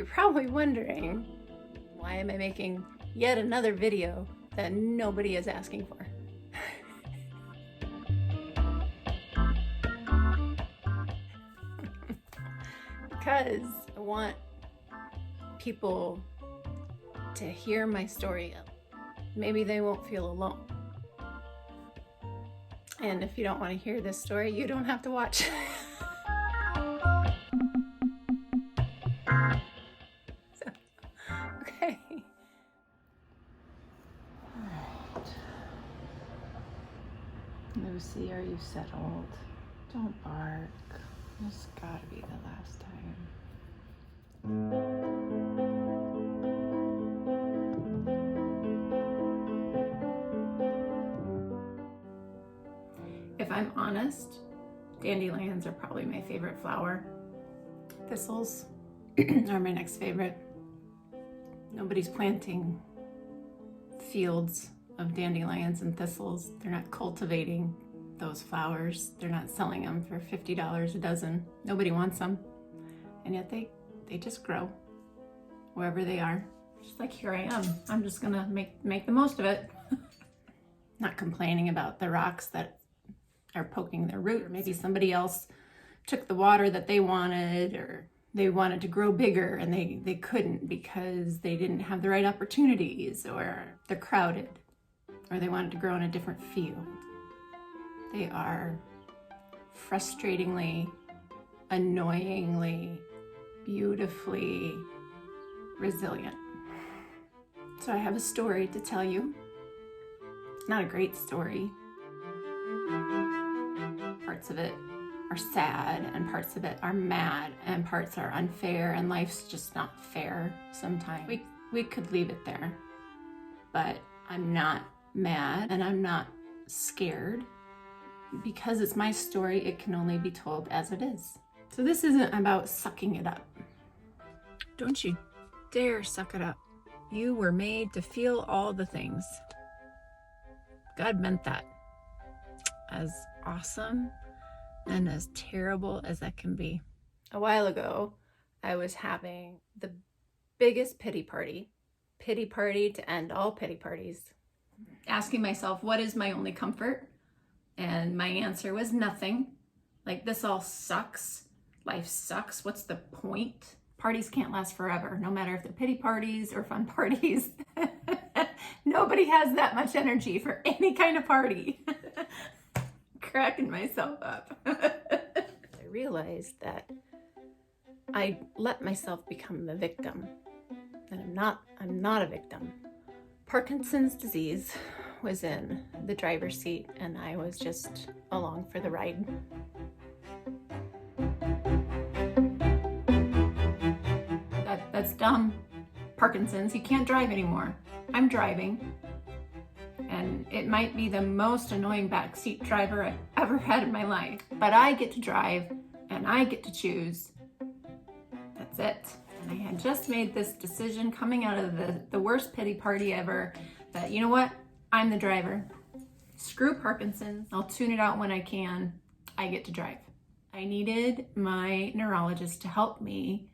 You're probably wondering, why am I making yet another video that nobody is asking for? Because I want people to hear my story. Maybe they won't feel alone. And if you don't want to hear this story, you don't have to watch. Okay. Alright. Lucy, are you settled? Don't bark. This gotta be the last time. If I'm honest, dandelions are probably my favorite flower. Thistles are my next favorite. Nobody's planting fields of dandelions and thistles. They're not cultivating those flowers. They're not selling them for $50 a dozen. Nobody wants them. And yet they just grow wherever they are. Just like here I am. I'm just gonna make the most of it. Not complaining about the rocks that are poking their root. Or maybe somebody else took the water that they wanted, or they wanted to grow bigger and they couldn't because they didn't have the right opportunities, or they're crowded, or they wanted to grow in a different field. They are frustratingly, annoyingly, beautifully resilient. So I have a story to tell you. It's not a great story. Parts of it are sad, and parts of it are mad, and parts are unfair, and life's just not fair sometimes. We could leave it there, but I'm not mad and I'm not scared. Because it's my story, it can only be told as it is. So this isn't about sucking it up. Don't you dare suck it up. You were made to feel all the things. God meant that. As awesome and as terrible as that can be. A while ago, I was having the biggest pity party to end all pity parties. Asking myself, what is my only comfort? And my answer was nothing. Like, this all sucks. Life sucks. What's the point? Parties can't last forever, no matter if they're pity parties or fun parties. Nobody has that much energy for any kind of party. Cracking myself up. I realized that I let myself become the victim, and I'm not a victim. Parkinson's disease was in the driver's seat, and I was just along for the ride. That's dumb. Parkinson's, you can't drive anymore. I'm driving, and it might be the most annoying backseat driver I've ever had in my life, but I get to drive, and I get to choose. That's it. And I had just made this decision coming out of the worst pity party ever that, you know what? I'm the driver. Screw Parkinson's. I'll tune it out when I can. I get to drive. I needed my neurologist to help me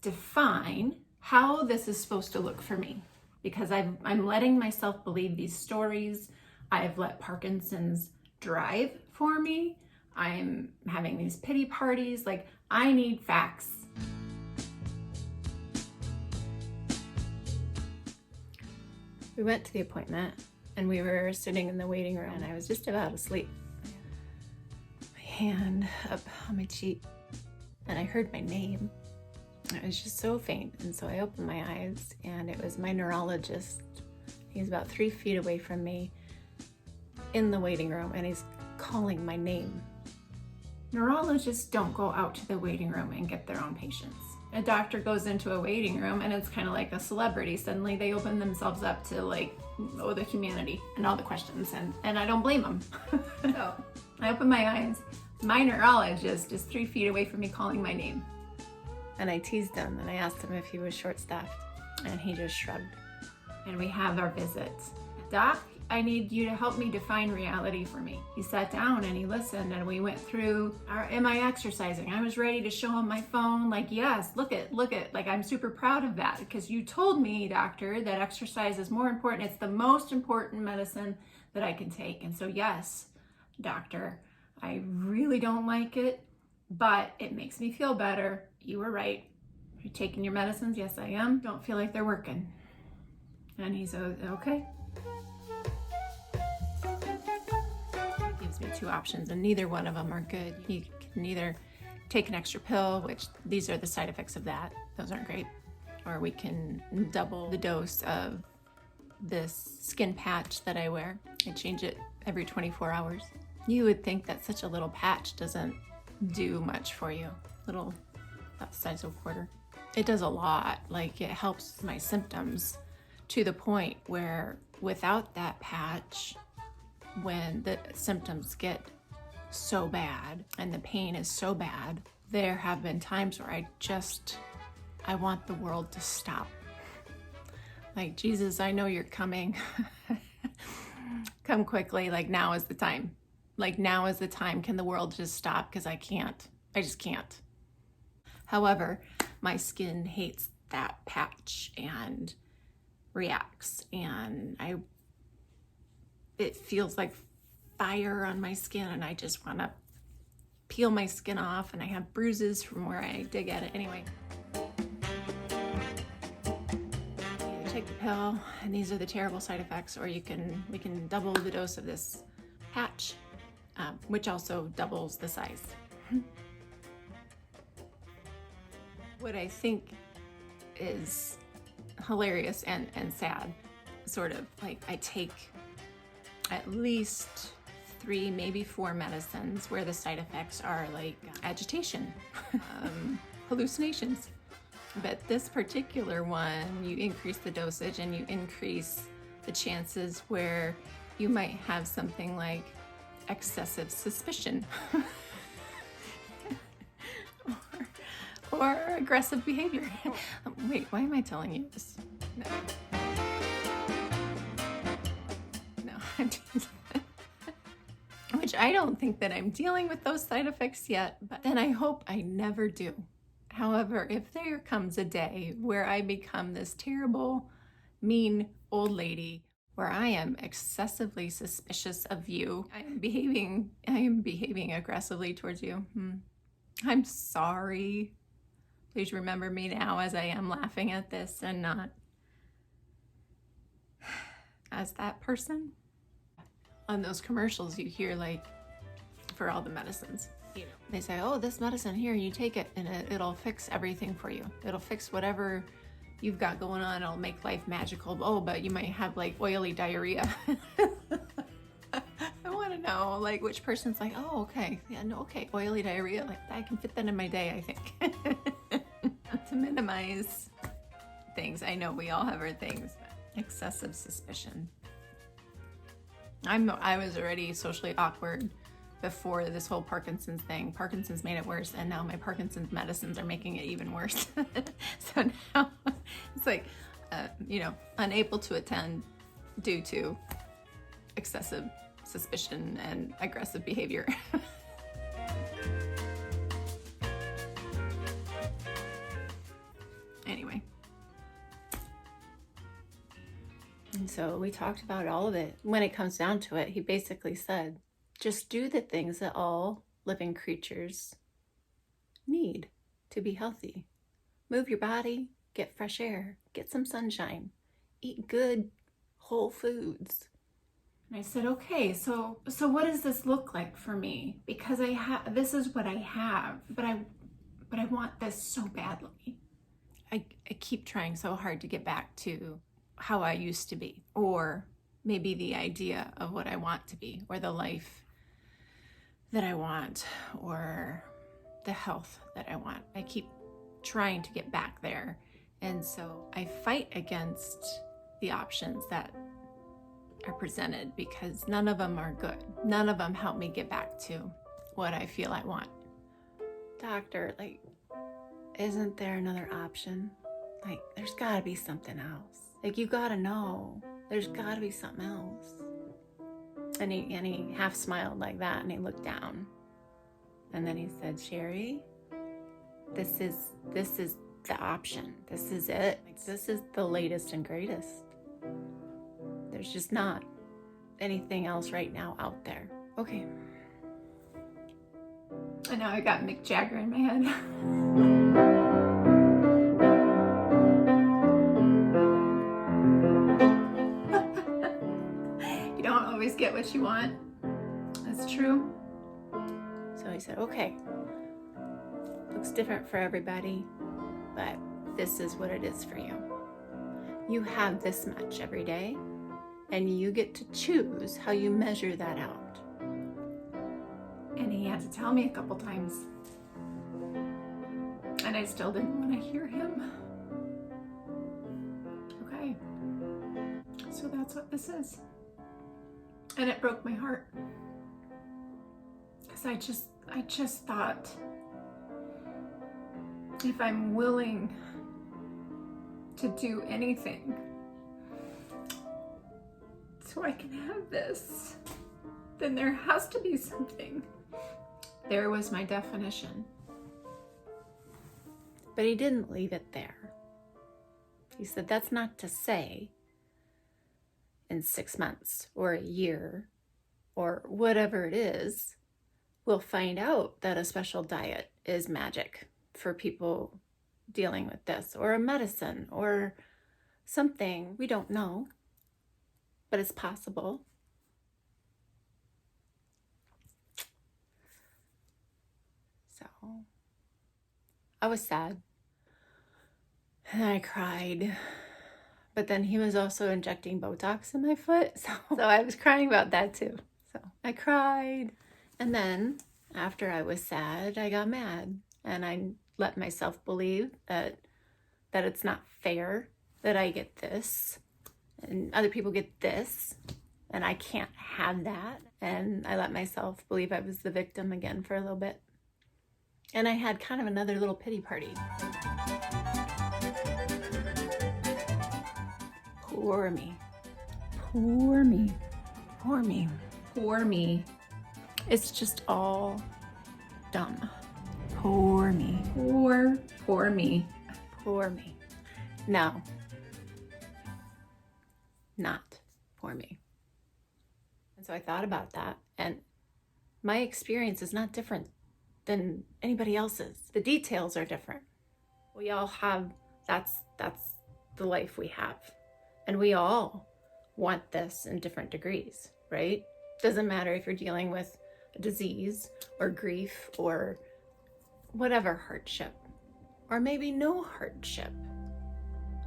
define how this is supposed to look for me, because I'm letting myself believe these stories. I've let Parkinson's drive for me. I'm having these pity parties. Like, I need facts. We went to the appointment, and we were sitting in the waiting room, and I was just about asleep. My hand up on my cheek, and I heard my name. It was just so faint, and so I opened my eyes, and it was my neurologist. He's about 3 feet away from me in the waiting room, and he's calling my name. Neurologists don't go out to the waiting room and get their own patients. A doctor goes into a waiting room, and it's kind of like a celebrity. Suddenly they open themselves up to, like, the humanity and all the questions, and I don't blame them. So I open my eyes. My neurologist is 3 feet away from me calling my name. And I teased him, and I asked him if he was short-staffed, and he just shrugged. And we have our visit. Doc, I need you to help me define reality for me. He sat down and he listened, and we went through am I exercising? I was ready to show him my phone, like, yes, look at, like, I'm super proud of that because you told me, doctor, that exercise is more important. It's the most important medicine that I can take. And so, yes, doctor, I really don't like it, but it makes me feel better. You were right. Are you taking your medicines? Yes, I am. Don't feel like they're working. And he's okay. Gives me two options, and neither one of them are good. You can either take an extra pill, which these are the side effects of that. Those aren't great. Or we can double the dose of this skin patch that I wear. I change it every 24 hours. You would think that such a little patch doesn't do much for you. Little, about the size of a quarter. It does a lot. Like, it helps my symptoms to the point where without that patch, when the symptoms get so bad and the pain is so bad, there have been times where I want the world to stop. Like, Jesus, I know you're coming. Come quickly. Like, now is the time. Like, now is the time. Can the world just stop? Because I just can't. However, my skin hates that patch and reacts, and it feels like fire on my skin, and I just want to peel my skin off, and I have bruises from where I dig at it. Anyway, you take the pill, and these are the terrible side effects, or we can double the dose of this patch, which also doubles the size. What I think is hilarious and sad, sort of, like, I take at least 3, maybe 4 medicines where the side effects are like agitation, hallucinations. But this particular one, you increase the dosage and you increase the chances where you might have something like excessive suspicion or aggressive behavior. Wait, why am I telling you this? No, I'm which I don't think that I'm dealing with those side effects yet, but then I hope I never do. However, if there comes a day where I become this terrible, mean old lady where I am excessively suspicious of you, I am behaving aggressively towards you. I'm sorry. Please remember me now as I am laughing at this and not as that person. On those commercials you hear, like, for all the medicines, they say, oh, this medicine here, you take it and it'll fix everything for you. It'll fix whatever you've got going on. It'll make life magical. Oh, but you might have like oily diarrhea. I want to know, like, which person's like, oh, okay, yeah, no, okay, oily diarrhea, like, I can fit that in my day, I think. To minimize things. I know we all have our things. Excessive suspicion. I was already socially awkward before this whole Parkinson's thing. Parkinson's made it worse, and now my Parkinson's medicines are making it even worse. So now it's like, unable to attend due to excessive suspicion and aggressive behavior. Anyway. And so we talked about all of it. When it comes down to it, he basically said, just do the things that all living creatures need to be healthy. Move your body, get fresh air, get some sunshine, eat good, whole foods. And I said, okay, so what does this look like for me? Because this is what I have, but I want this so badly. I keep trying so hard to get back to how I used to be, or maybe the idea of what I want to be, or the life that I want, or the health that I want. I keep trying to get back there. And so I fight against the options that are presented because none of them are good. None of them help me get back to what I feel I want. Doctor, like, isn't there another option? Like, there's gotta be something else. Like, you gotta know, there's gotta be something else. And he half smiled like that, and he looked down. And then he said, Sherry, this is the option. This is it. Like, this is the latest and greatest. There's just not anything else right now out there. Okay. And now I got Mick Jagger in my head. You don't always get what you want. That's true. So I said, okay, looks different for everybody, but this is what it is for you. You have this much every day, and you get to choose how you measure that out. And he had to tell me a couple times, and I still didn't want to hear him. Okay, so that's what this is. And it broke my heart, because I just thought, if I'm willing to do anything so I can have this, then there has to be something. There was my definition. But he didn't leave it there. He said, that's not to say in 6 months or a year or whatever it is, we'll find out that a special diet is magic for people dealing with this, or a medicine, or something. We don't know, but it's possible. So I was sad, and I cried. But then he was also injecting Botox in my foot, so I was crying about that too. So I cried. And then after I was sad, I got mad, and I let myself believe that it's not fair that I get this and other people get this, and I can't have that. And I let myself believe I was the victim again for a little bit. And I had kind of another little pity party. Poor me. Poor me. Poor me. Poor me. It's just all dumb. Poor me. Poor me. Poor me. No. Not poor me. And so I thought about that, and my experience is not different than anybody else's. The details are different. We all have, that's the life we have. And we all want this in different degrees, right? Doesn't matter if you're dealing with a disease or grief or whatever hardship, or maybe no hardship.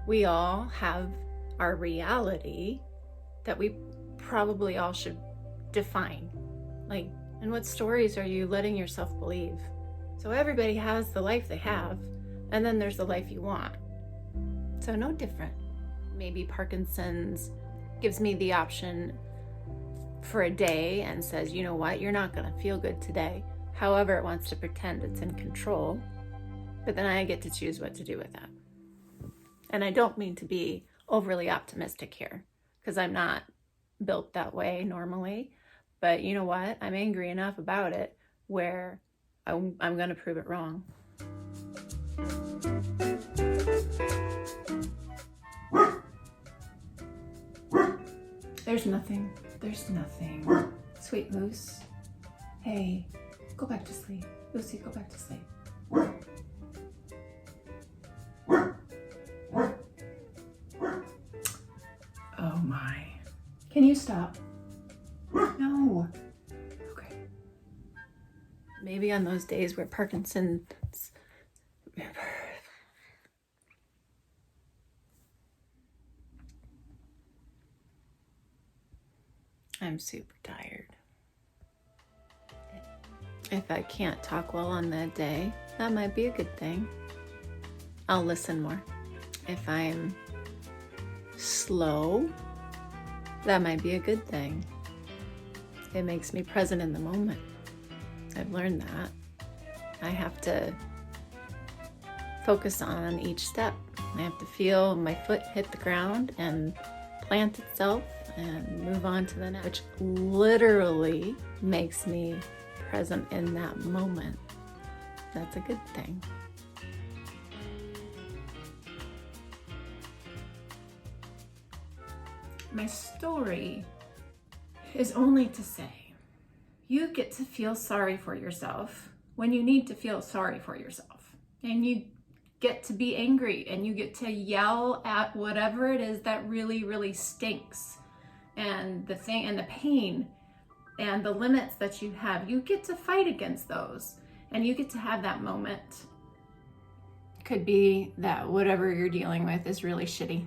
We all have our reality that we probably all should define. Like, and what stories are you letting yourself believe? So everybody has the life they have, and then there's the life you want. So no different. Maybe Parkinson's gives me the option for a day and says, you know what, you're not gonna feel good today. However, it wants to pretend it's in control, but then I get to choose what to do with that. And I don't mean to be overly optimistic here, because I'm not built that way normally, but you know what? I'm angry enough about it where I'm gonna prove it wrong. There's nothing. Sweet Moose. Hey, go back to sleep. Lucy, go back to sleep. Oh my. Can you stop? No. Okay. Maybe on those days where Parkinson's... I'm super tired. If I can't talk well on that day, that might be a good thing. I'll listen more. If I'm slow, that might be a good thing. It makes me present in the moment. I've learned that. I have to focus on each step. I have to feel my foot hit the ground and plant itself and move on to the next, which literally makes me present in that moment. That's a good thing. My story is only to say, you get to feel sorry for yourself when you need to feel sorry for yourself. And you get to be angry and you get to yell at whatever it is that really, really stinks. And the thing and the pain and the limits that you have, you get to fight against those. And you get to have that moment. Could be that whatever you're dealing with is really shitty.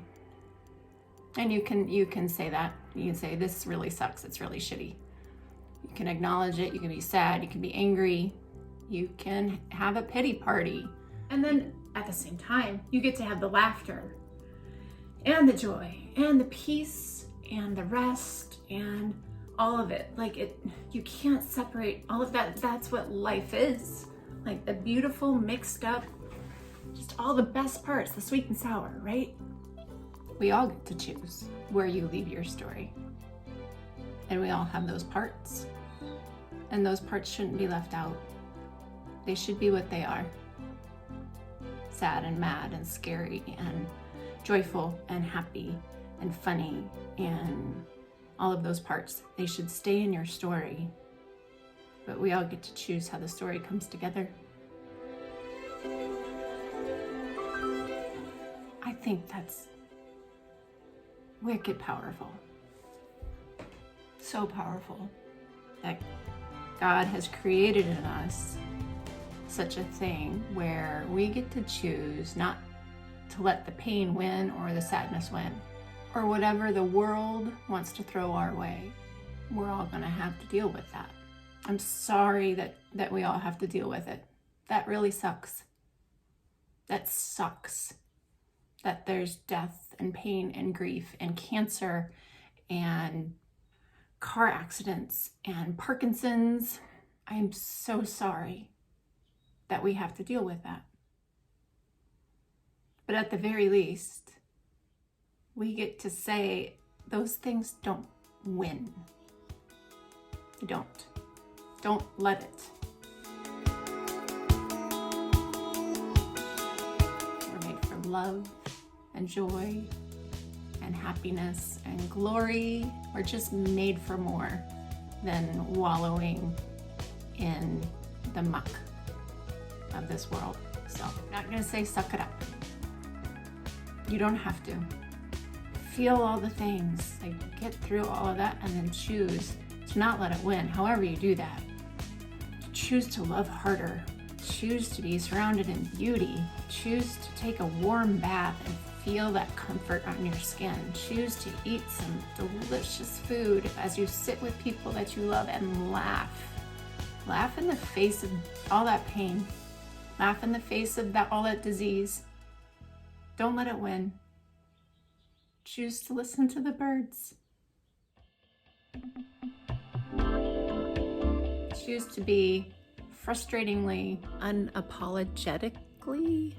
And you can say that. You can say, this really sucks, it's really shitty. You can acknowledge it, you can be sad, you can be angry, you can have a pity party. And then at the same time, you get to have the laughter and the joy and the peace and the rest and all of it. Like it, you can't separate all of that. That's what life is. Like the beautiful mixed up, just all the best parts, the sweet and sour, right? We all get to choose where you leave your story. And we all have those parts. And those parts shouldn't be left out. They should be what they are. Sad and mad and scary and joyful and happy and funny and all of those parts. They should stay in your story. But we all get to choose how the story comes together. I think that's wicked powerful. So powerful that God has created in us such a thing where we get to choose not to let the pain win or the sadness win, or whatever the world wants to throw our way. We're all gonna have to deal with that. I'm sorry that we all have to deal with it. That really sucks. That sucks. That there's death and pain and grief and cancer and car accidents and Parkinson's. I'm so sorry that we have to deal with that. But at the very least, we get to say those things don't win. They don't. Don't let it. We're made for love and joy and happiness and glory. We're just made for more than wallowing in the muck of this world. So I'm not gonna say suck it up. You don't have to. Feel all the things, like get through all of that and then choose to not let it win. However you do that, choose to love harder. Choose to be surrounded in beauty. Choose to take a warm bath and feel that comfort on your skin. Choose to eat some delicious food as you sit with people that you love and laugh. Laugh in the face of all that pain. Laugh in the face of all that disease. Don't let it win. Choose to listen to the birds. Choose to be frustratingly, unapologetically,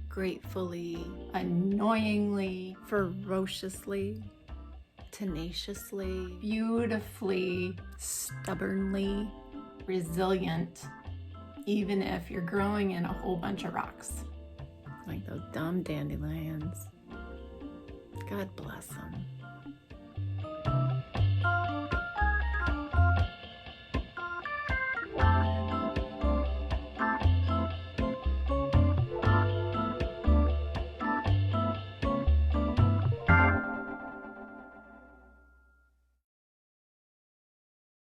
gratefully, annoyingly, ferociously, tenaciously, beautifully, stubbornly resilient, even if you're growing in a whole bunch of rocks. Like those dumb dandelions. God bless them.